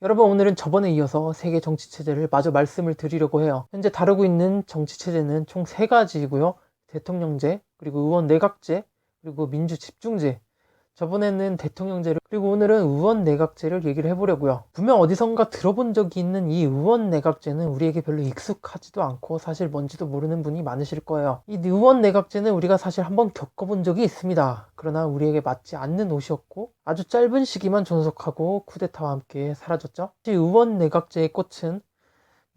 여러분, 오늘은 저번에 이어서 세계 정치체제를 마저 말씀을 드리려고 해요. 현재 다루고 있는 정치체제는 총 3가지이고요. 대통령제, 그리고 의원 내각제, 그리고 민주집중제. 저번에는 대통령제를, 그리고 오늘은 의원 내각제를 얘기를 해보려고요. 분명 어디선가 들어본 적이 있는 이 의원 내각제는 우리에게 별로 익숙하지도 않고 사실 뭔지도 모르는 분이 많으실 거예요. 이 의원 내각제는 우리가 사실 한번 겪어본 적이 있습니다. 그러나 우리에게 맞지 않는 옷이었고 아주 짧은 시기만 존속하고 쿠데타와 함께 사라졌죠. 이 의원 내각제의 꽃은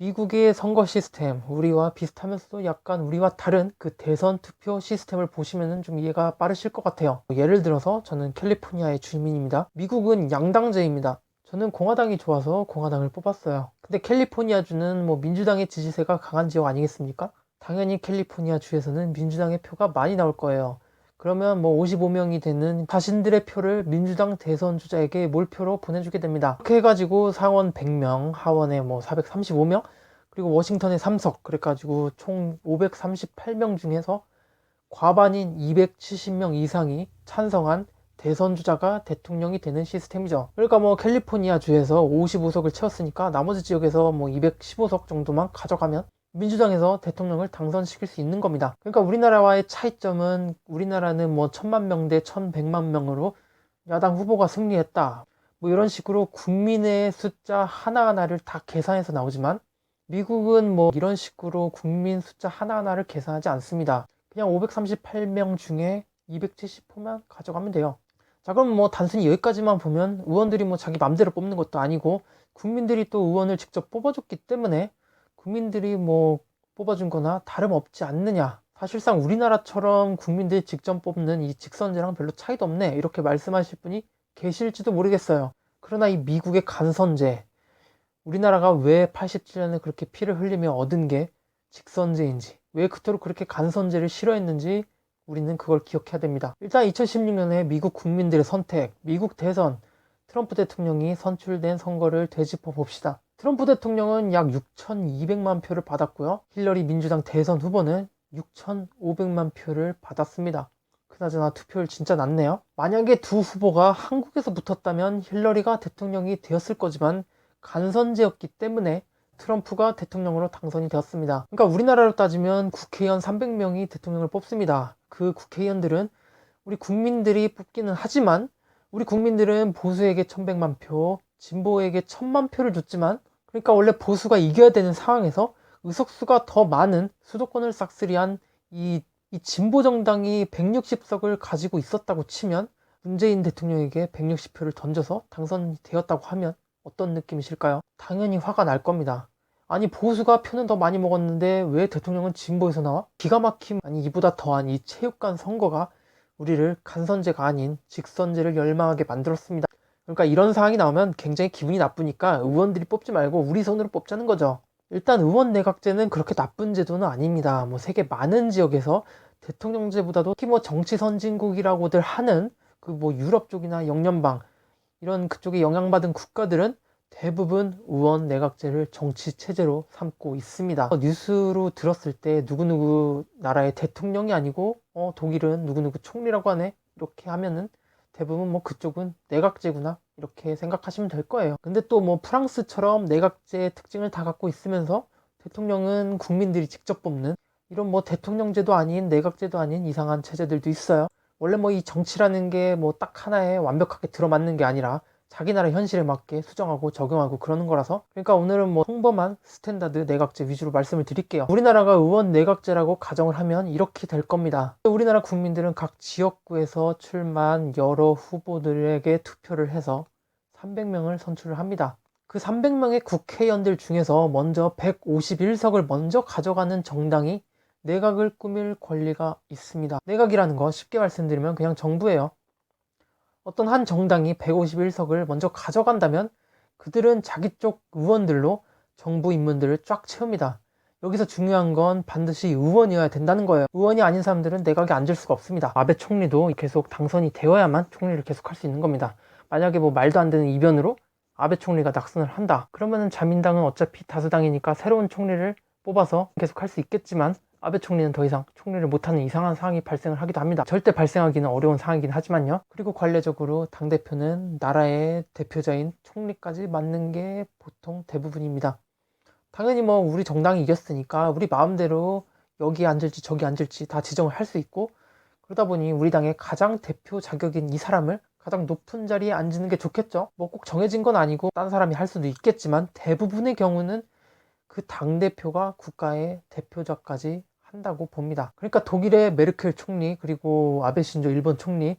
미국의 선거 시스템, 우리와 비슷하면서도 약간 우리와 다른 그 대선 투표 시스템을 보시면 좀 이해가 빠르실 것 같아요. 예를 들어서 저는 캘리포니아의 주민입니다. 미국은 양당제입니다. 저는 공화당이 좋아서 공화당을 뽑았어요. 근데 캘리포니아주는 민주당의 지지세가 강한 지역 아니겠습니까? 당연히 캘리포니아 주에서는 민주당의 표가 많이 나올 거예요. 그러면 55명이 되는 자신들의 표를 민주당 대선 주자에게 몰표로 보내주게 됩니다. 그렇게 해가지고 상원 100명, 하원에 435명, 그리고 워싱턴에 3석, 그래가지고 총 538명 중에서 과반인 270명 이상이 찬성한 대선 주자가 대통령이 되는 시스템이죠. 그러니까 캘리포니아 주에서 55석을 채웠으니까 나머지 지역에서 215석 정도만 가져가면 민주당에서 대통령을 당선시킬 수 있는 겁니다. 그러니까 우리나라와의 차이점은 우리나라는 1000만 명 대 1100만 명으로 야당 후보가 승리했다. 이런 식으로 국민의 숫자 하나하나를 다 계산해서 나오지만 미국은 이런 식으로 국민 숫자 하나하나를 계산하지 않습니다. 그냥 538명 중에 270표만 가져가면 돼요. 자, 그럼 단순히 여기까지만 보면 의원들이 자기 맘대로 뽑는 것도 아니고 국민들이 또 의원을 직접 뽑아줬기 때문에 국민들이 뽑아준 거나 다름없지 않느냐. 사실상 우리나라처럼 국민들이 직접 뽑는 이 직선제랑 별로 차이도 없네, 이렇게 말씀하실 분이 계실지도 모르겠어요. 그러나 이 미국의 간선제, 우리나라가 왜 87년에 그렇게 피를 흘리며 얻은 게 직선제인지, 왜 그토록 그렇게 간선제를 싫어했는지 우리는 그걸 기억해야 됩니다. 일단 2016년에 미국 국민들의 선택, 미국 대선, 트럼프 대통령이 선출된 선거를 되짚어 봅시다. 트럼프 대통령은 약 6,200만 표를 받았고요. 힐러리 민주당 대선 후보는 6,500만 표를 받았습니다. 그나저나 투표율 진짜 낮네요. 만약에 두 후보가 한국에서 붙었다면 힐러리가 대통령이 되었을 거지만 간선제였기 때문에 트럼프가 대통령으로 당선이 되었습니다. 그러니까 우리나라로 따지면 국회의원 300명이 대통령을 뽑습니다. 그 국회의원들은 우리 국민들이 뽑기는 하지만 우리 국민들은 보수에게 1100만 표, 진보에게 1000만 표를 줬지만, 그러니까 원래 보수가 이겨야 되는 상황에서 의석수가 더 많은 수도권을 싹쓸이한 이 진보 정당이 160석을 가지고 있었다고 치면 문재인 대통령에게 160표를 던져서 당선이 되었다고 하면 어떤 느낌이실까요? 당연히 화가 날 겁니다. 아니, 보수가 표는 더 많이 먹었는데 왜 대통령은 진보에서 나와? 기가 막힘. 아니, 이보다 더한 이 체육관 선거가 우리를 간선제가 아닌 직선제를 열망하게 만들었습니다. 그러니까 이런 상황이 나오면 굉장히 기분이 나쁘니까 의원들이 뽑지 말고 우리 손으로 뽑자는 거죠. 일단 의원 내각제는 그렇게 나쁜 제도는 아닙니다. 세계 많은 지역에서 대통령제보다도 특히 정치 선진국이라고들 하는 그 유럽 쪽이나 영연방, 이런 그쪽에 영향받은 국가들은 대부분 의원 내각제를 정치 체제로 삼고 있습니다. 뉴스로 들었을 때 누구누구 나라의 대통령이 아니고 독일은 누구누구 총리라고 하네, 이렇게 하면은 대부분 그쪽은 내각제구나, 이렇게 생각하시면 될 거예요. 근데 또 프랑스처럼 내각제의 특징을 다 갖고 있으면서 대통령은 국민들이 직접 뽑는 이런 대통령제도 아닌 내각제도 아닌 이상한 체제들도 있어요. 원래 이 정치라는 게 딱 하나에 완벽하게 들어맞는 게 아니라 자기 나라 현실에 맞게 수정하고 적용하고 그러는 거라서, 그러니까 오늘은 평범한 스탠다드 내각제 위주로 말씀을 드릴게요. 우리나라가 의원 내각제라고 가정을 하면 이렇게 될 겁니다. 우리나라 국민들은 각 지역구에서 출마한 여러 후보들에게 투표를 해서 300명을 선출을 합니다. 그 300명의 국회의원들 중에서 먼저 151석을 먼저 가져가는 정당이 내각을 꾸밀 권리가 있습니다. 내각이라는 거 쉽게 말씀드리면 그냥 정부예요. 어떤 한 정당이 151석을 먼저 가져간다면 그들은 자기 쪽 의원들로 정부 인문들을 쫙 채웁니다. 여기서 중요한 건 반드시 의원이어야 된다는 거예요. 의원이 아닌 사람들은 내각에 앉을 수가 없습니다. 아베 총리도 계속 당선이 되어야만 총리를 계속 할 수 있는 겁니다. 만약에 말도 안 되는 이변으로 아베 총리가 낙선을 한다, 그러면은 자민당은 어차피 다수당이니까 새로운 총리를 뽑아서 계속 할 수 있겠지만 아베 총리는 더 이상 총리를 못하는 이상한 상황이 발생을 하기도 합니다. 절대 발생하기는 어려운 상황이긴 하지만요. 그리고 관례적으로 당대표는 나라의 대표자인 총리까지 맡는 게 보통 대부분입니다. 당연히 뭐 우리 정당이 이겼으니까 우리 마음대로 여기 앉을지 저기 앉을지 다 지정을 할 수 있고, 그러다 보니 우리 당의 가장 대표 자격인 이 사람을 가장 높은 자리에 앉는 게 좋겠죠. 뭐 꼭 정해진 건 아니고 딴 사람이 할 수도 있겠지만 대부분의 경우는 그 당대표가 국가의 대표자까지 한다고 봅니다. 그러니까 독일의 메르켈 총리, 그리고 아베 신조 일본 총리,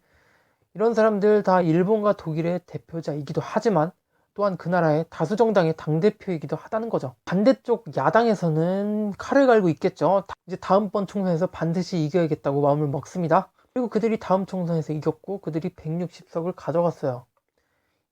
이런 사람들 다 일본과 독일의 대표자이기도 하지만 또한 그 나라의 다수 정당의 당대표이기도 하다는 거죠. 반대쪽 야당에서는 칼을 갈고 있겠죠. 이제 다음번 총선에서 반드시 이겨야겠다고 마음을 먹습니다. 그리고 그들이 다음 총선에서 이겼고 그들이 160석을 가져갔어요.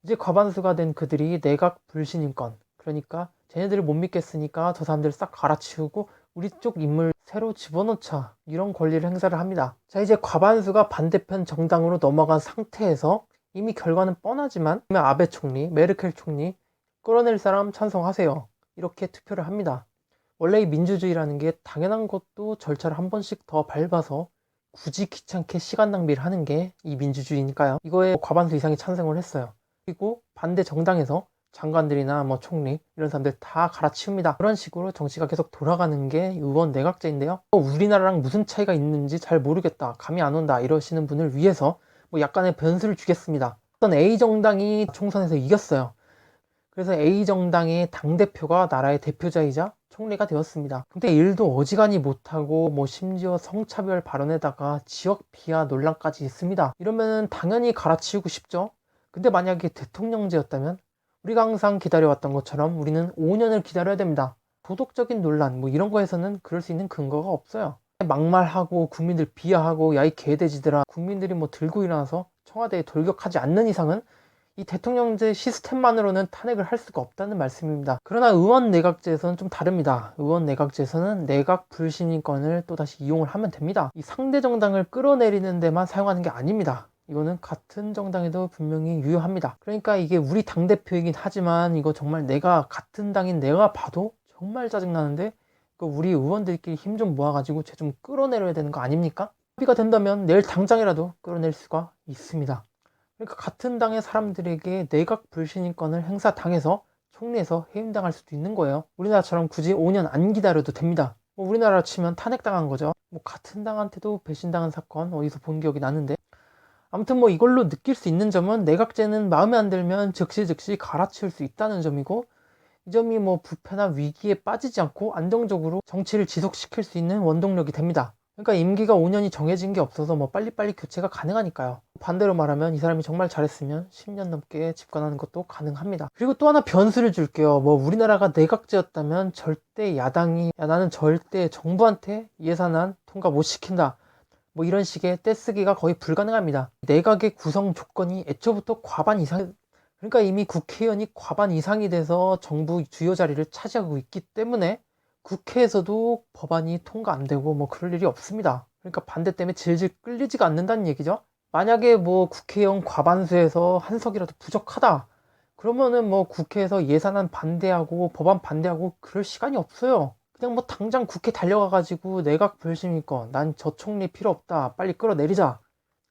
이제 과반수가 된 그들이 내각 불신임권, 그러니까 쟤네들을 못 믿겠으니까 저 사람들 싹 갈아치우고 우리 쪽 인물 새로 집어넣자, 이런 권리를 행사를 합니다. 자, 이제 과반수가 반대편 정당으로 넘어간 상태에서 이미 결과는 뻔하지만 아베 총리, 메르켈 총리 끌어낼 사람 찬성하세요, 이렇게 투표를 합니다. 원래 이 민주주의라는 게 당연한 것도 절차를 한 번씩 더 밟아서 굳이 귀찮게 시간 낭비를 하는 게 이 민주주의니까요. 이거에 과반수 이상이 찬성을 했어요. 그리고 반대 정당에서 장관들이나 뭐 총리 이런 사람들 다 갈아치웁니다. 그런 식으로 정치가 계속 돌아가는 게 의원 내각제인데요. 우리나라랑 무슨 차이가 있는지 잘 모르겠다, 감이 안 온다 이러시는 분을 위해서 뭐 약간의 변수를 주겠습니다. 어떤 A정당이 총선에서 이겼어요. 그래서 A정당의 당대표가 나라의 대표자이자 총리가 되었습니다. 근데 일도 어지간히 못하고 뭐 심지어 성차별 발언에다가 지역 비하 논란까지 있습니다. 이러면 당연히 갈아치우고 싶죠. 근데 만약에 대통령제였다면 우리가 항상 기다려왔던 것처럼 우리는 5년을 기다려야 됩니다. 도덕적인 논란 뭐 이런 거에서는 그럴 수 있는 근거가 없어요. 막말하고 국민들 비하하고 야 이 개돼지들아, 국민들이 뭐 들고 일어나서 청와대에 돌격하지 않는 이상은 이 대통령제 시스템만으로는 탄핵을 할 수가 없다는 말씀입니다. 그러나 의원 내각제에서는 좀 다릅니다. 의원 내각제에서는 내각 불신임권을 또다시 이용을 하면 됩니다. 이 상대 정당을 끌어내리는 데만 사용하는 게 아닙니다. 이거는 같은 정당에도 분명히 유효합니다. 그러니까 이게 우리 당대표이긴 하지만 이거 정말 내가 같은 당인 내가 봐도 정말 짜증나는데 우리 의원들끼리 힘 좀 모아가지고 쟤 좀 끌어내려야 되는 거 아닙니까? 합의가 된다면 내일 당장이라도 끌어낼 수가 있습니다. 그러니까 같은 당의 사람들에게 내각 불신임권을 행사당해서 총리에서 해임당할 수도 있는 거예요. 우리나라처럼 굳이 5년 안 기다려도 됩니다. 뭐 우리나라 치면 탄핵당한 거죠. 뭐 같은 당한테도 배신당한 사건 어디서 본 기억이 나는데, 아무튼 뭐 이걸로 느낄 수 있는 점은 내각제는 마음에 안 들면 즉시 갈아치울 수 있다는 점이고, 이 점이 뭐 부패나 위기에 빠지지 않고 안정적으로 정치를 지속시킬 수 있는 원동력이 됩니다. 그러니까 임기가 5년이 정해진 게 없어서 뭐 빨리빨리 교체가 가능하니까요. 반대로 말하면 이 사람이 정말 잘했으면 10년 넘게 집권하는 것도 가능합니다. 그리고 또 하나 변수를 줄게요. 뭐 우리나라가 내각제였다면 절대 야당이 야 나는 절대 정부한테 예산안 통과 못 시킨다, 뭐 이런 식의 떼쓰기가 거의 불가능합니다. 내각의 구성 조건이 애초부터 과반 이상, 그러니까 이미 국회의원이 과반 이상이 돼서 정부 주요 자리를 차지하고 있기 때문에 국회에서도 법안이 통과 안 되고 뭐 그럴 일이 없습니다. 그러니까 반대 때문에 질질 끌리지가 않는다는 얘기죠. 만약에 뭐 국회의원 과반수에서 한 석이라도 부족하다 그러면은 뭐 국회에서 예산안 반대하고 법안 반대하고 그럴 시간이 없어요. 그냥 뭐 당장 국회 달려가가지고 내각 불신임권, 난 저 총리 필요 없다, 빨리 끌어내리자,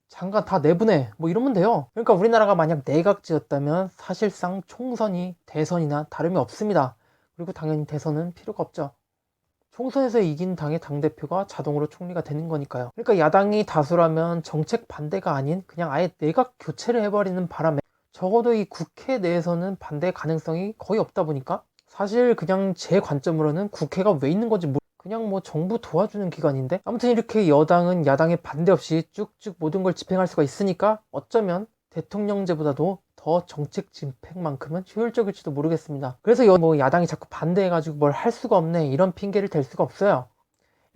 장관 다 내보내, 뭐 이러면 돼요. 그러니까 우리나라가 만약 내각제였다면 사실상 총선이 대선이나 다름이 없습니다. 그리고 당연히 대선은 필요가 없죠. 총선에서 이긴 당의 당대표가 자동으로 총리가 되는 거니까요. 그러니까 야당이 다수라면 정책 반대가 아닌 그냥 아예 내각 교체를 해버리는 바람에 적어도 이 국회 내에서는 반대 가능성이 거의 없다 보니까 사실 그냥 제 관점으로는 국회가 왜 있는 건지 그냥 뭐 정부 도와주는 기관인데, 아무튼 이렇게 여당은 야당의 반대 없이 쭉쭉 모든 걸 집행할 수가 있으니까 어쩌면 대통령제보다도 더 정책 집행만큼은 효율적일지도 모르겠습니다. 그래서 뭐 야당이 자꾸 반대해가지고 뭘 할 수가 없네 이런 핑계를 댈 수가 없어요.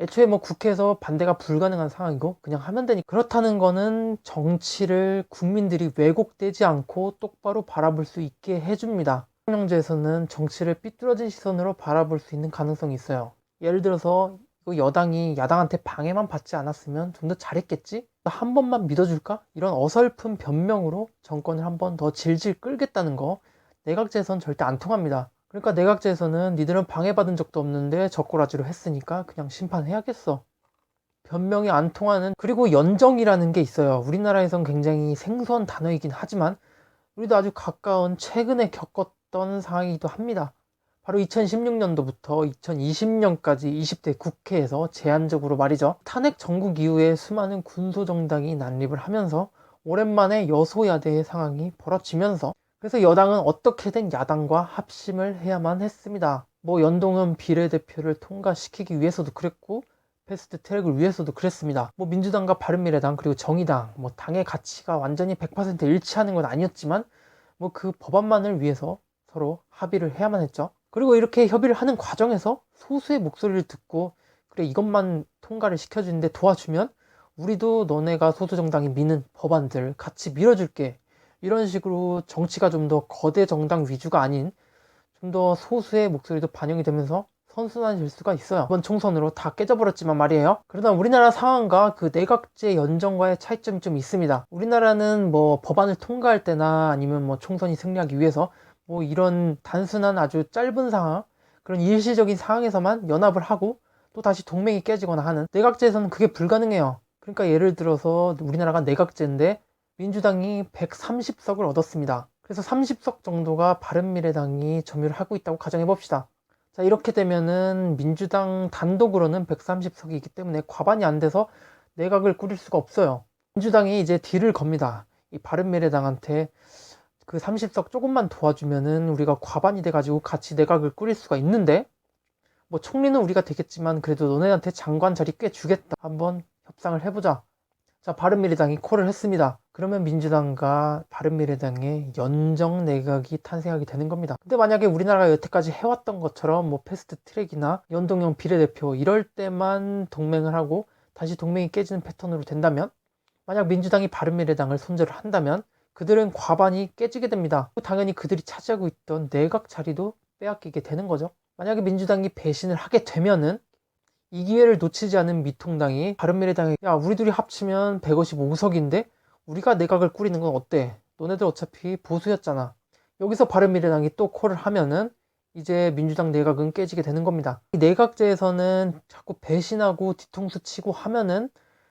애초에 뭐 국회에서 반대가 불가능한 상황이고 그냥 하면 되니, 그렇다는 거는 정치를 국민들이 왜곡되지 않고 똑바로 바라볼 수 있게 해줍니다. 대통령제에서는 정치를 삐뚤어진 시선으로 바라볼 수 있는 가능성이 있어요. 예를 들어서 여당이 야당한테 방해만 받지 않았으면 좀 더 잘했겠지? 한 번만 믿어줄까? 이런 어설픈 변명으로 정권을 한 번 더 질질 끌겠다는 거 내각제에선 절대 안 통합니다. 그러니까 내각제에서는 니들은 방해받은 적도 없는데 젓가락질을 했으니까 그냥 심판해야겠어. 변명이 안 통하는, 그리고 연정이라는 게 있어요. 우리나라에선 굉장히 생소한 단어이긴 하지만 우리도 아주 가까운 최근에 겪었던 상황이기도 합니다. 바로 2016년도부터 2020년까지 20대 국회에서 제한적으로 말이죠. 탄핵 정국 이후에 수많은 군소정당이 난립을 하면서 오랜만에 여소야대의 상황이 벌어지면서, 그래서 여당은 어떻게든 야당과 합심을 해야만 했습니다. 뭐 연동형 비례대표를 통과시키기 위해서도 그랬고 패스트 트랙을 위해서도 그랬습니다. 뭐 민주당과 바른미래당 그리고 정의당 뭐 당의 가치가 완전히 100% 일치하는 건 아니었지만 뭐 그 법안만을 위해서 서로 합의를 해야만 했죠. 그리고 이렇게 협의를 하는 과정에서 소수의 목소리를 듣고 그래 이것만 통과를 시켜주는데 도와주면 우리도 너네가 소수정당이 미는 법안들 같이 밀어줄게, 이런 식으로 정치가 좀 더 거대 정당 위주가 아닌 좀 더 소수의 목소리도 반영이 되면서 선순환이 될 수가 있어요. 이번 총선으로 다 깨져버렸지만 말이에요. 그러나 우리나라 상황과 그 내각제 연정과의 차이점이 좀 있습니다. 우리나라는 뭐 법안을 통과할 때나 아니면 뭐 총선이 승리하기 위해서 뭐 이런 단순한 아주 짧은 상황, 그런 일시적인 상황에서만 연합을 하고 또 다시 동맹이 깨지거나 하는, 내각제에서는 그게 불가능해요. 그러니까 예를 들어서 우리나라가 내각제인데 민주당이 130석을 얻었습니다. 그래서 30석 정도가 바른미래당이 점유를 하고 있다고 가정해 봅시다. 자, 이렇게 되면은 민주당 단독으로는 130석이 있기 때문에 과반이 안 돼서 내각을 꾸릴 수가 없어요. 민주당이 이제 딜을 겁니다. 이 바른미래당한테 그 30석 조금만 도와주면은 우리가 과반이 돼가지고 같이 내각을 꾸릴 수가 있는데, 뭐 총리는 우리가 되겠지만 그래도 너네한테 장관 자리 꽤 주겠다, 한번 협상을 해보자. 자, 바른미래당이 콜을 했습니다. 그러면 민주당과 바른미래당의 연정 내각이 탄생하게 되는 겁니다. 근데 만약에 우리나라가 여태까지 해왔던 것처럼 뭐 패스트 트랙이나 연동형 비례대표 이럴 때만 동맹을 하고 다시 동맹이 깨지는 패턴으로 된다면, 만약 민주당이 바른미래당을 손절을 한다면 그들은 과반이 깨지게 됩니다. 당연히 그들이 차지하고 있던 내각 자리도 빼앗기게 되는 거죠. 만약에 민주당이 배신을 하게 되면은 이 기회를 놓치지 않은 미통당이 바른미래당에 야 우리 둘이 합치면 155석인데 우리가 내각을 꾸리는 건 어때? 너네들 어차피 보수였잖아. 여기서 바른미래당이 또 콜을 하면은 이제 민주당 내각은 깨지게 되는 겁니다. 이 내각제에서는 자꾸 배신하고 뒤통수 치고 하면은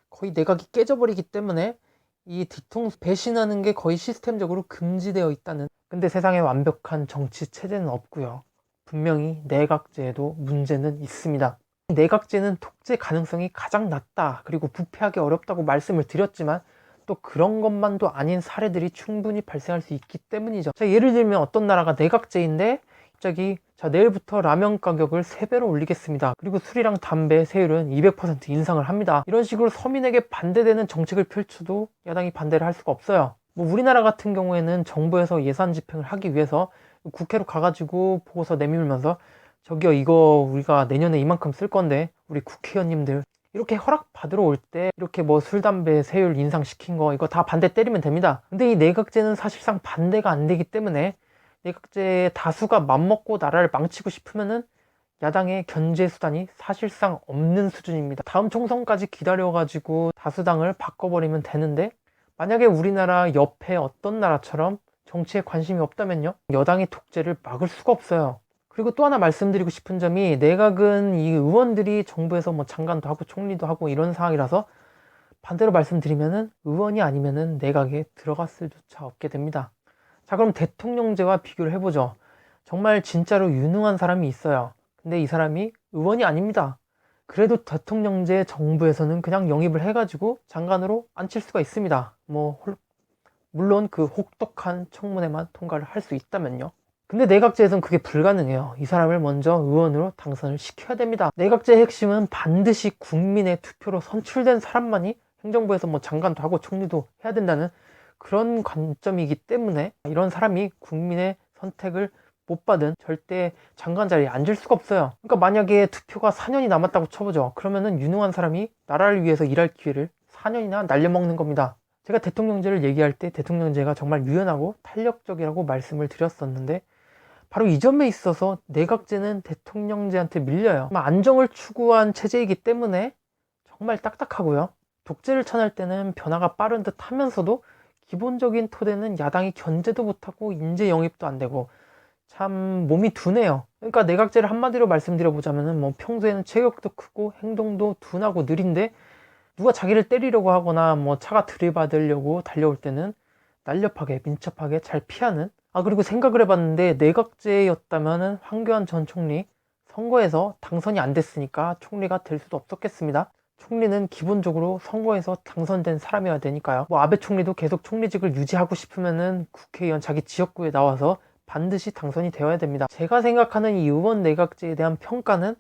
거의 내각이 깨져버리기 때문에 이 뒤통수 배신하는 게 거의 시스템적으로 금지되어 있다는. 근데 세상에 완벽한 정치 체제는 없고요. 분명히 내각제에도 문제는 있습니다. 내각제는 독재 가능성이 가장 낮다, 그리고 부패하기 어렵다고 말씀을 드렸지만 또 그런 것만도 아닌 사례들이 충분히 발생할 수 있기 때문이죠. 자, 예를 들면 어떤 나라가 내각제인데 갑자기 자 내일부터 라면 가격을 3배로 올리겠습니다, 그리고 술이랑 담배 세율은 200% 인상을 합니다, 이런 식으로 서민에게 반대되는 정책을 펼쳐도 야당이 반대를 할 수가 없어요. 뭐 우리나라 같은 경우에는 정부에서 예산 집행을 하기 위해서 국회로 가가지고 보고서 내밀면서 저기요 이거 우리가 내년에 이만큼 쓸 건데 우리 국회의원님들 이렇게 허락 받으러 올 때 이렇게 뭐 술 담배 세율 인상시킨 거 이거 다 반대 때리면 됩니다. 근데 이 내각제는 사실상 반대가 안 되기 때문에 내각제 다수가 맘먹고 나라를 망치고 싶으면은 야당의 견제 수단이 사실상 없는 수준입니다. 다음 총선까지 기다려가지고 다수당을 바꿔버리면 되는데, 만약에 우리나라 옆에 어떤 나라처럼 정치에 관심이 없다면요, 여당의 독재를 막을 수가 없어요. 그리고 또 하나 말씀드리고 싶은 점이, 내각은 이 의원들이 정부에서 뭐 장관도 하고 총리도 하고 이런 상황이라서 반대로 말씀드리면은 의원이 아니면은 내각에 들어갔을 수조차 없게 됩니다. 자, 그럼 대통령제와 비교를 해보죠. 정말 진짜로 유능한 사람이 있어요. 근데 이 사람이 의원이 아닙니다. 그래도 대통령제 정부에서는 그냥 영입을 해가지고 장관으로 앉힐 수가 있습니다. 물론 그 혹독한 청문회만 통과를 할 수 있다면요. 근데 내각제에서는 그게 불가능해요. 이 사람을 먼저 의원으로 당선을 시켜야 됩니다. 내각제의 핵심은 반드시 국민의 투표로 선출된 사람만이 행정부에서 뭐 장관도 하고 총리도 해야 된다는 그런 관점이기 때문에 이런 사람이 국민의 선택을 못 받은 절대 장관 자리에 앉을 수가 없어요. 그러니까 만약에 투표가 4년이 남았다고 쳐보죠. 그러면은 유능한 사람이 나라를 위해서 일할 기회를 4년이나 날려먹는 겁니다. 제가 대통령제를 얘기할 때 대통령제가 정말 유연하고 탄력적이라고 말씀을 드렸었는데, 바로 이 점에 있어서 내각제는 대통령제한테 밀려요. 안정을 추구한 체제이기 때문에 정말 딱딱하고요. 독재를 천할 때는 변화가 빠른 듯 하면서도 기본적인 토대는 야당이 견제도 못하고 인재 영입도 안 되고 참 몸이 둔해요. 그러니까 내각제를 한마디로 말씀드려보자면은 뭐 평소에는 체격도 크고 행동도 둔하고 느린데 누가 자기를 때리려고 하거나 뭐 차가 들이받으려고 달려올 때는 날렵하게 민첩하게 잘 피하는. 그리고 생각을 해봤는데 내각제였다면은 황교안 전 총리 선거에서 당선이 안 됐으니까 총리가 될 수도 없었겠습니다. 총리는 기본적으로 선거에서 당선된 사람이어야 되니까요. 뭐 아베 총리도 계속 총리직을 유지하고 싶으면은 국회의원 자기 지역구에 나와서 반드시 당선이 되어야 됩니다. 제가 생각하는 이 의원 내각제에 대한 평가는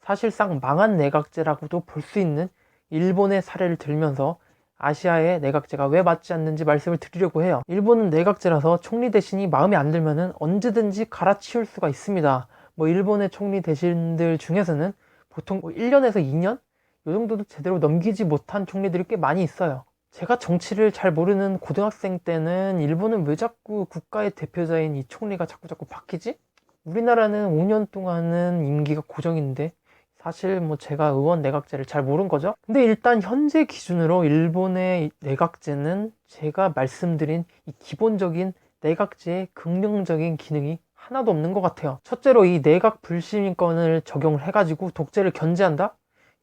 사실상 망한 내각제라고도 볼 수 있는 일본의 사례를 들면서 아시아의 내각제가 왜 맞지 않는지 말씀을 드리려고 해요. 일본은 내각제라서 총리 대신이 마음에 안 들면은 언제든지 갈아치울 수가 있습니다. 뭐 일본의 총리 대신들 중에서는 보통 1년에서 2년? 이 정도도 제대로 넘기지 못한 총리들이 꽤 많이 있어요. 제가 정치를 잘 모르는 고등학생 때는 일본은 왜 자꾸 국가의 대표자인 이 총리가 자꾸 바뀌지? 우리나라는 5년 동안은 임기가 고정인데 사실 뭐 제가 의원 내각제를 잘 모르는 거죠. 근데 일단 현재 기준으로 일본의 내각제는 제가 말씀드린 이 기본적인 내각제의 긍정적인 기능이 하나도 없는 것 같아요. 첫째로 이 내각 불시민권을 적용을 해가지고 독재를 견제한다?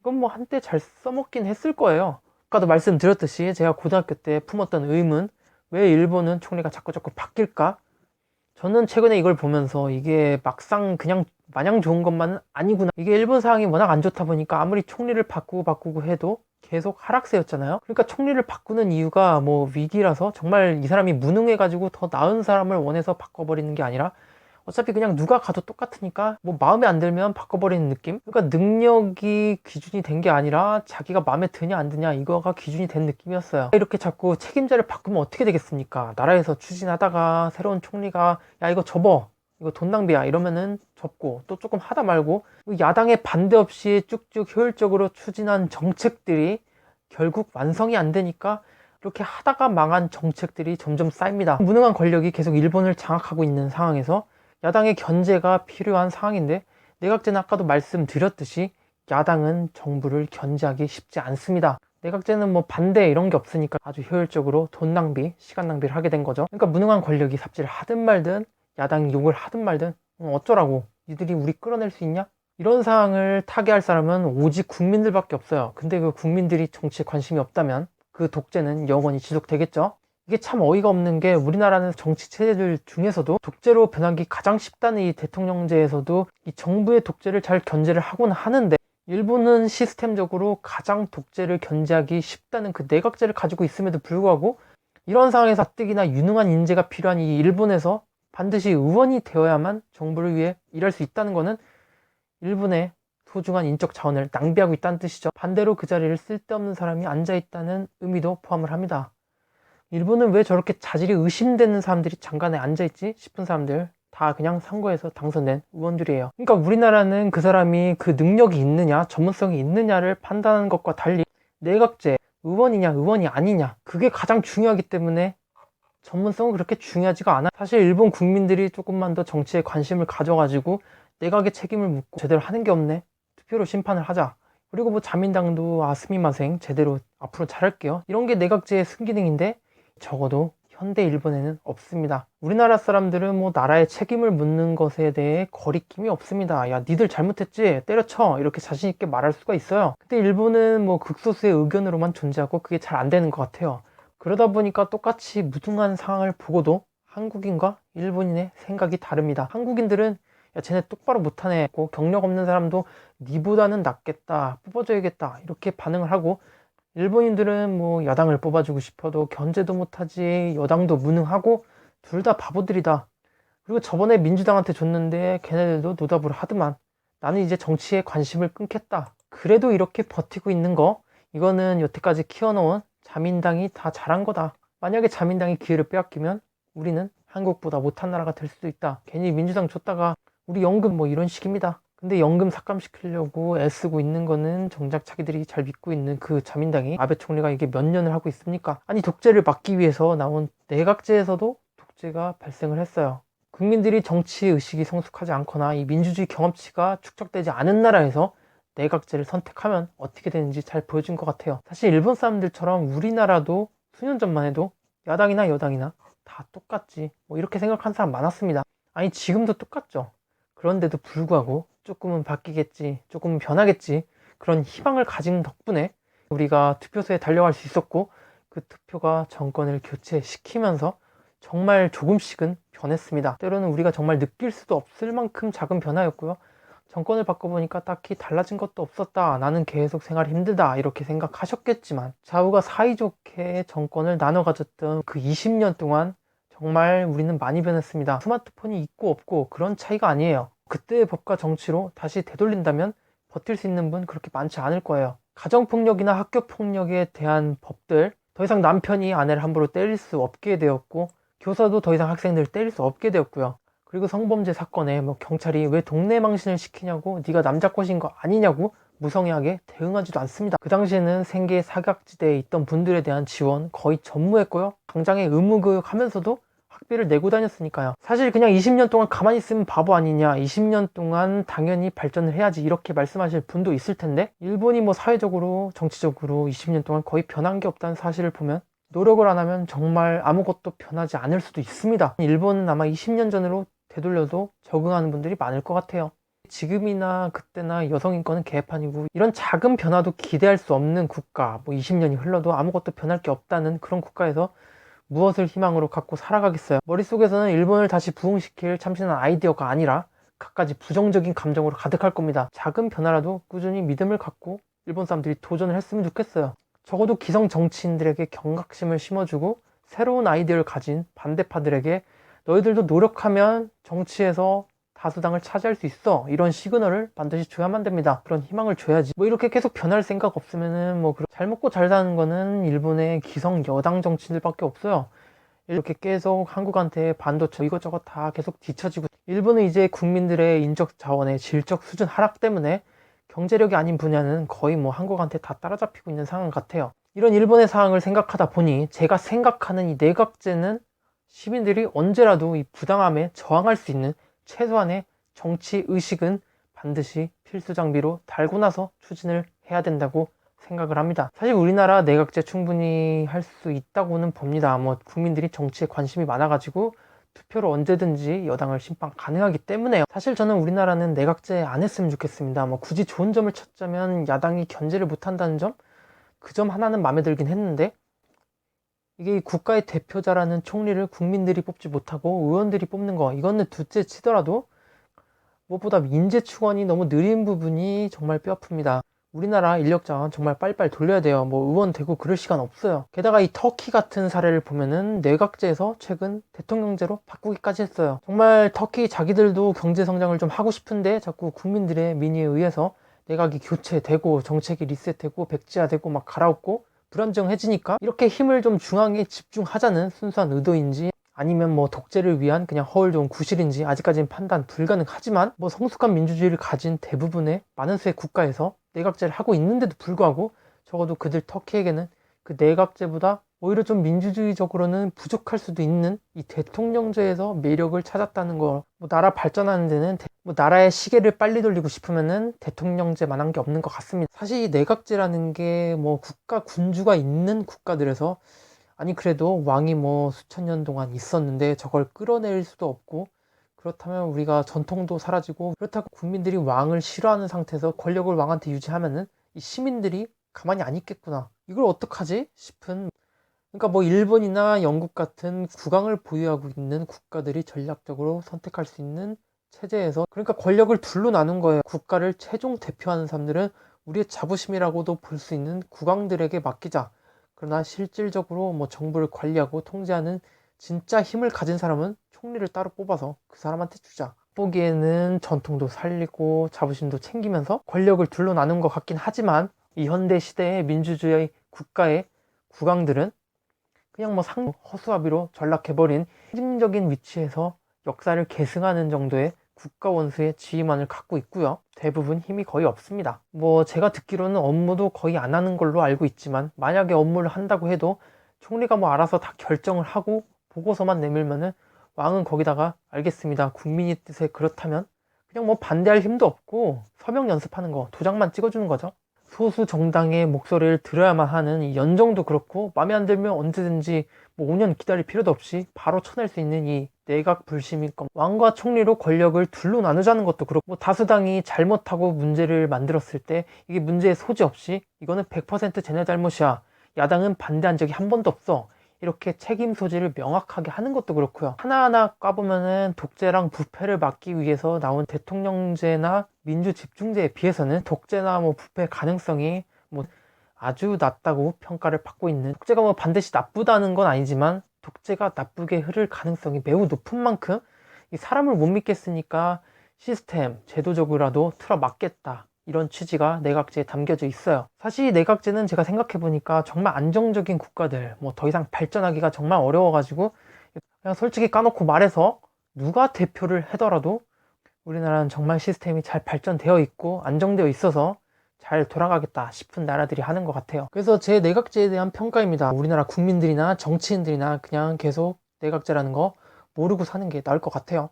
이건 뭐 한때 잘 써먹긴 했을 거예요. 아까도 말씀드렸듯이 제가 고등학교 때 품었던 의문, 왜 일본은 총리가 자꾸 바뀔까? 저는 최근에 이걸 보면서 이게 막상 그냥 마냥 좋은 것만은 아니구나. 이게 일본 상황이 워낙 안 좋다 보니까 아무리 총리를 바꾸고 해도 계속 하락세였잖아요. 그러니까 총리를 바꾸는 이유가 뭐 위기라서 정말 이 사람이 무능해가지고 더 나은 사람을 원해서 바꿔버리는 게 아니라 어차피 그냥 누가 가도 똑같으니까 뭐 마음에 안 들면 바꿔버리는 느낌? 그러니까 능력이 기준이 된 게 아니라 자기가 마음에 드냐 안 드냐 이거가 기준이 된 느낌이었어요. 이렇게 자꾸 책임자를 바꾸면 어떻게 되겠습니까? 나라에서 추진하다가 새로운 총리가 야 이거 접어, 이거 돈 낭비야 이러면은 접고 또 조금 하다 말고 야당의 반대 없이 쭉쭉 효율적으로 추진한 정책들이 결국 완성이 안 되니까 이렇게 하다가 망한 정책들이 점점 쌓입니다. 무능한 권력이 계속 일본을 장악하고 있는 상황에서 야당의 견제가 필요한 상황인데 내각제는 아까도 말씀드렸듯이 야당은 정부를 견제하기 쉽지 않습니다. 내각제는 뭐 반대 이런 게 없으니까 아주 효율적으로 돈 낭비, 시간 낭비를 하게 된 거죠. 그러니까 무능한 권력이 삽질을 하든 말든 야당이 욕을 하든 말든 어쩌라고, 니들이 우리 끌어낼 수 있냐? 이런 상황을 타개할 사람은 오직 국민들밖에 없어요. 근데 그 국민들이 정치에 관심이 없다면 그 독재는 영원히 지속되겠죠. 이게 참 어이가 없는 게 우리나라는 정치 체제들 중에서도 독재로 변하기 가장 쉽다는 이 대통령제에서도 이 정부의 독재를 잘 견제를 하곤 하는데 일본은 시스템적으로 가장 독재를 견제하기 쉽다는 그 내각제를 가지고 있음에도 불구하고 이런 상황에서 가뜩이나 유능한 인재가 필요한 이 일본에서 반드시 의원이 되어야만 정부를 위해 일할 수 있다는 것은 일본의 소중한 인적 자원을 낭비하고 있다는 뜻이죠. 반대로 그 자리를 쓸데없는 사람이 앉아있다는 의미도 포함을 합니다. 일본은 왜 저렇게 자질이 의심되는 사람들이 장관에 앉아있지 싶은 사람들 다 그냥 선거에서 당선된 의원들이에요. 그러니까 우리나라는 그 사람이 그 능력이 있느냐 전문성이 있느냐를 판단하는 것과 달리 내각제 의원이냐 의원이 아니냐 그게 가장 중요하기 때문에 전문성은 그렇게 중요하지가 않아. 사실 일본 국민들이 조금만 더 정치에 관심을 가져가지고 내각의 책임을 묻고 제대로 하는 게 없네, 투표로 심판을 하자. 그리고 뭐 자민당도 스미마생 제대로 앞으로 잘할게요 이런 게 내각제의 순기능인데 적어도 현대 일본에는 없습니다. 우리나라 사람들은 뭐 나라의 책임을 묻는 것에 대해 거리낌이 없습니다. 야 니들 잘못했지 때려쳐 이렇게 자신있게 말할 수가 있어요. 근데 일본은 뭐 극소수의 의견으로만 존재하고 그게 잘 안 되는 것 같아요. 그러다 보니까 똑같이 무능한 상황을 보고도 한국인과 일본인의 생각이 다릅니다. 한국인들은 야 쟤네 똑바로 못하네, 경력 없는 사람도 니보다는 낫겠다, 뽑아줘야겠다 이렇게 반응을 하고, 일본인들은 뭐 야당을 뽑아주고 싶어도 견제도 못하지, 여당도 무능하고 둘 다 바보들이다. 그리고 저번에 민주당한테 줬는데 걔네들도 노답을 하더만. 나는 이제 정치에 관심을 끊겠다. 그래도 이렇게 버티고 있는 거, 이거는 여태까지 키워놓은 자민당이 다 잘한 거다. 만약에 자민당이 기회를 빼앗기면 우리는 한국보다 못한 나라가 될 수도 있다. 괜히 민주당 줬다가 우리 연금 뭐 이런 식입니다. 근데 연금 삭감시키려고 애쓰고 있는 거는 정작 자기들이 잘 믿고 있는 그 자민당이, 아베 총리가 이게 몇 년을 하고 있습니까? 아니 독재를 막기 위해서 나온 내각제에서도 독재가 발생을 했어요. 국민들이 정치 의식이 성숙하지 않거나 이 민주주의 경험치가 축적되지 않은 나라에서 내각제를 선택하면 어떻게 되는지 잘 보여준 것 같아요. 사실 일본 사람들처럼 우리나라도 수년 전만 해도 야당이나 여당이나 다 똑같지 뭐 이렇게 생각하는 사람 많았습니다. 아니 지금도 똑같죠. 그런데도 불구하고 조금은 바뀌겠지, 조금은 변하겠지, 그런 희망을 가진 덕분에 우리가 투표소에 달려갈 수 있었고, 그 투표가 정권을 교체시키면서 정말 조금씩은 변했습니다. 때로는 우리가 정말 느낄 수도 없을 만큼 작은 변화였고요. 정권을 바꿔보니까 딱히 달라진 것도 없었다, 나는 계속 생활이 힘들다, 이렇게 생각하셨겠지만 좌우가 사이좋게 정권을 나눠 가졌던 그 20년 동안 정말 우리는 많이 변했습니다. 스마트폰이 있고 없고 그런 차이가 아니에요. 그때의 법과 정치로 다시 되돌린다면 버틸 수 있는 분 그렇게 많지 않을 거예요. 가정폭력이나 학교폭력에 대한 법들, 더 이상 남편이 아내를 함부로 때릴 수 없게 되었고, 교사도 더 이상 학생들을 때릴 수 없게 되었고요. 그리고 성범죄 사건에 경찰이 왜 동네 망신을 시키냐고, 네가 남자 것인 거 아니냐고 무성의하게 대응하지도 않습니다. 그 당시에는 생계 사각지대에 있던 분들에 대한 지원 거의 전무했고요. 당장에 의무교육 하면서도 학비를 내고 다녔으니까요. 사실 그냥 20년 동안 가만히 있으면 바보 아니냐, 20년 동안 당연히 발전을 해야지, 이렇게 말씀하실 분도 있을 텐데, 일본이 사회적으로 정치적으로 20년 동안 거의 변한 게 없다는 사실을 보면 노력을 안 하면 정말 아무것도 변하지 않을 수도 있습니다. 일본은 아마 20년 전으로 되돌려도 적응하는 분들이 많을 것 같아요. 지금이나 그때나 여성인권은 개판이고, 이런 작은 변화도 기대할 수 없는 국가, 20년이 흘러도 아무것도 변할 게 없다는 그런 국가에서 무엇을 희망으로 갖고 살아가겠어요. 머릿속에서는 일본을 다시 부흥시킬 참신한 아이디어가 아니라 갖가지 부정적인 감정으로 가득할 겁니다. 작은 변화라도 꾸준히 믿음을 갖고 일본 사람들이 도전을 했으면 좋겠어요. 적어도 기성 정치인들에게 경각심을 심어주고, 새로운 아이디어를 가진 반대파들에게 너희들도 노력하면 정치에서 다수당을 차지할 수 있어, 이런 시그널을 반드시 줘야만 됩니다. 그런 희망을 줘야지. 이렇게 계속 변할 생각 없으면은 잘 먹고 잘 사는 거는 일본의 기성 여당 정치인들밖에 없어요. 이렇게 계속 한국한테 반도체 이것저것 다 계속 뒤처지고, 일본은 이제 국민들의 인적 자원의 질적 수준 하락 때문에 경제력이 아닌 분야는 거의 한국한테 다 따라잡히고 있는 상황 같아요. 이런 일본의 상황을 생각하다 보니 제가 생각하는 이 내각제는 시민들이 언제라도 이 부당함에 저항할 수 있는 최소한의 정치 의식은 반드시 필수 장비로 달고 나서 추진을 해야 된다고 생각을 합니다. 사실 우리나라 내각제 충분히 할 수 있다고는 봅니다. 국민들이 정치에 관심이 많아가지고 투표로 언제든지 여당을 심판 가능하기 때문에요. 사실 저는 우리나라는 내각제 안 했으면 좋겠습니다. 굳이 좋은 점을 찾자면 야당이 견제를 못한다는 점, 그 점 하나는 마음에 들긴 했는데, 이게 국가의 대표자라는 총리를 국민들이 뽑지 못하고 의원들이 뽑는 거, 이거는 둘째 치더라도 무엇보다 인재 충원이 너무 느린 부분이 정말 뼈아픕니다. 우리나라 인력자원 정말 빨리빨리 돌려야 돼요. 의원 되고 그럴 시간 없어요. 게다가 이 터키 같은 사례를 보면은 내각제에서 최근 대통령제로 바꾸기까지 했어요. 정말 터키 자기들도 경제 성장을 좀 하고 싶은데 자꾸 국민들의 민의에 의해서 내각이 교체되고 정책이 리셋되고 백지화되고 갈아엎고 불안정해지니까, 이렇게 힘을 좀 중앙에 집중하자는 순수한 의도인지 아니면 독재를 위한 그냥 허울 좋은 구실인지 아직까지는 판단 불가능하지만, 성숙한 민주주의를 가진 대부분의 많은 수의 국가에서 내각제를 하고 있는데도 불구하고 적어도 그들 터키에게는 그 내각제보다 오히려 좀 민주주의적으로는 부족할 수도 있는 이 대통령제에서 매력을 찾았다는 거. 나라 발전하는 데는 나라의 시계를 빨리 돌리고 싶으면은 대통령제만한 게 없는 것 같습니다. 사실 이 내각제라는 게 국가 군주가 있는 국가들에서, 아니 그래도 왕이 수천 년 동안 있었는데 저걸 끌어낼 수도 없고, 그렇다면 우리가 전통도 사라지고, 그렇다고 국민들이 왕을 싫어하는 상태에서 권력을 왕한테 유지하면은 이 시민들이 가만히 안 있겠구나, 이걸 어떡하지 싶은, 그러니까 일본이나 영국 같은 국왕을 보유하고 있는 국가들이 전략적으로 선택할 수 있는 체제에서, 그러니까 권력을 둘로 나눈 거예요. 국가를 최종 대표하는 사람들은 우리의 자부심이라고도 볼 수 있는 국왕들에게 맡기자. 그러나 실질적으로 정부를 관리하고 통제하는 진짜 힘을 가진 사람은 총리를 따로 뽑아서 그 사람한테 주자. 보기에는 전통도 살리고 자부심도 챙기면서 권력을 둘로 나눈 것 같긴 하지만, 이 현대 시대의 민주주의 국가의 국왕들은 그냥 허수아비로 전락해버린 핵심적인 위치에서 역사를 계승하는 정도의 국가 원수의 지위만을 갖고 있고요. 대부분 힘이 거의 없습니다. 제가 듣기로는 업무도 거의 안 하는 걸로 알고 있지만, 만약에 업무를 한다고 해도 총리가 알아서 다 결정을 하고 보고서만 내밀면은 왕은 거기다가 알겠습니다, 국민의 뜻에 그렇다면, 그냥 반대할 힘도 없고 서명 연습하는 거, 도장만 찍어주는 거죠. 소수 정당의 목소리를 들어야만 하는 이 연정도 그렇고, 마음에 안 들면 언제든지 뭐 5년 기다릴 필요도 없이 바로 쳐낼 수 있는 이 내각 불시민권, 왕과 총리로 권력을 둘로 나누자는 것도 그렇고, 뭐 다수당이 잘못하고 문제를 만들었을 때 이게 문제의 소지 없이 이거는 100% 쟤네 잘못이야, 야당은 반대한 적이 한 번도 없어, 이렇게 책임 소지를 명확하게 하는 것도 그렇고요. 하나하나 까보면은 독재랑 부패를 막기 위해서 나온 대통령제나 민주 집중제에 비해서는 독재나 뭐 부패 가능성이 뭐 아주 낮다고 평가를 받고 있는, 독재가 뭐 반드시 나쁘다는 건 아니지만 독재가 나쁘게 흐를 가능성이 매우 높은 만큼 이 사람을 못 믿겠으니까 시스템, 제도적으로라도 틀어막겠다, 이런 취지가 내각제에 담겨져 있어요. 사실 내각제는 제가 생각해보니까 정말 안정적인 국가들, 뭐 더 이상 발전하기가 정말 어려워가지고 그냥 솔직히 까놓고 말해서 누가 대표를 하더라도 우리나라는 정말 시스템이 잘 발전되어 있고 안정되어 있어서 잘 돌아가겠다 싶은 나라들이 하는 것 같아요. 그래서 제 내각제에 대한 평가입니다. 우리나라 국민들이나 정치인들이나 그냥 계속 내각제라는 거 모르고 사는 게 나을 것 같아요.